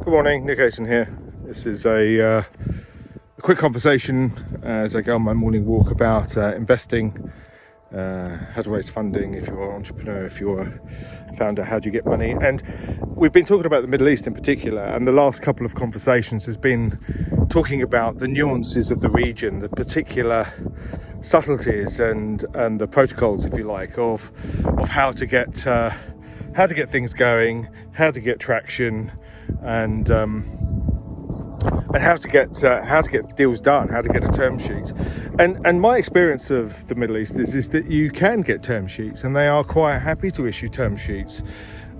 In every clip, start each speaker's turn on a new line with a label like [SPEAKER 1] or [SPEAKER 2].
[SPEAKER 1] Good morning, Nick Ayson here. This is a quick conversation as I go on my morning walk about investing, how to raise funding if you're an entrepreneur, if you're a founder, how do you get money. And we've been talking about the Middle East in particular, and the last couple of conversations has been talking about the nuances of the region, the particular subtleties and the protocols, if you like, of how to get things going, how to get traction, and how to get deals done, how to get a term sheet. And my experience of the Middle East is that you can get term sheets, and they are quite happy to issue term sheets,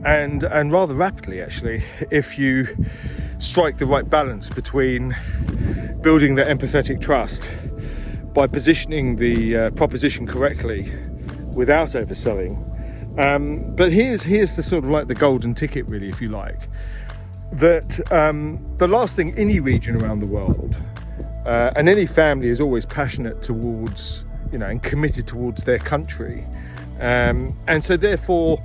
[SPEAKER 1] and rather rapidly actually, if you strike the right balance between building the empathetic trust by positioning the proposition correctly without overselling. But here's the sort of like the golden ticket, really, if you like, that the last thing any region around the world and any family is always passionate towards, and committed towards their country, and so therefore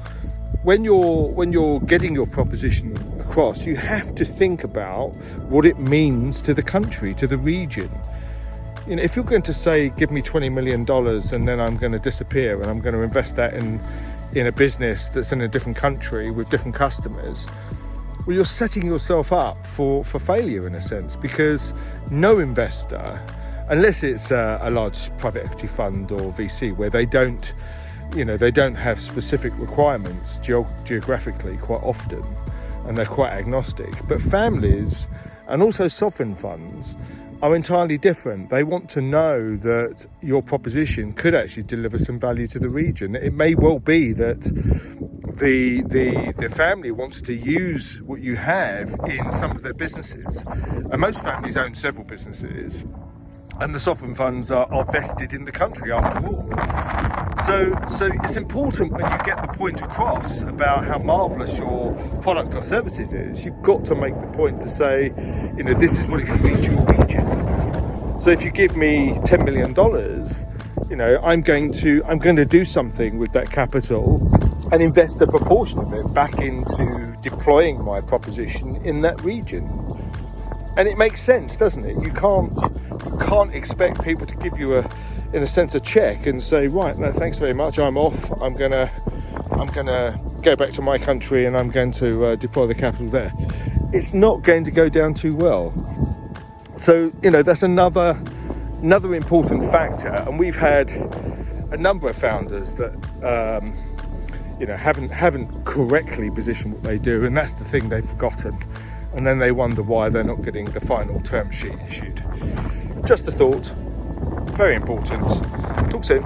[SPEAKER 1] when you're getting your proposition across, you have to think about what it means to the country, to the region. If you're going to say, give me $20 million and then I'm going to disappear and I'm going to invest that in a business that's in a different country with different customers, well, you're setting yourself up for failure in a sense, because no investor, unless it's a large private equity fund or VC where they don't have specific requirements geographically quite often, and they're quite agnostic, but families and also sovereign funds are entirely different. They want to know that your proposition could actually deliver some value to the region. It may well be that the family wants to use what you have in some of their businesses, and most families own several businesses, and the sovereign funds are vested in the country after all. So it's important, when you get the point across about how marvellous your product or services is, you've got to make the point to say, this is what it can mean to your region. So if you give me $10 million, I'm going to do something with that capital and invest a proportion of it back into deploying my proposition in that region. And it makes sense, doesn't it? You can't expect people to give you a check and say, right, no, thanks very much, I'm off. I'm gonna go back to my country and I'm going to deploy the capital there. It's not going to go down too well. So that's another important factor. And we've had a number of founders that haven't correctly positioned what they do, and that's the thing they've forgotten. And then they wonder why they're not getting the final term sheet issued. Just a thought, very important. Talk soon.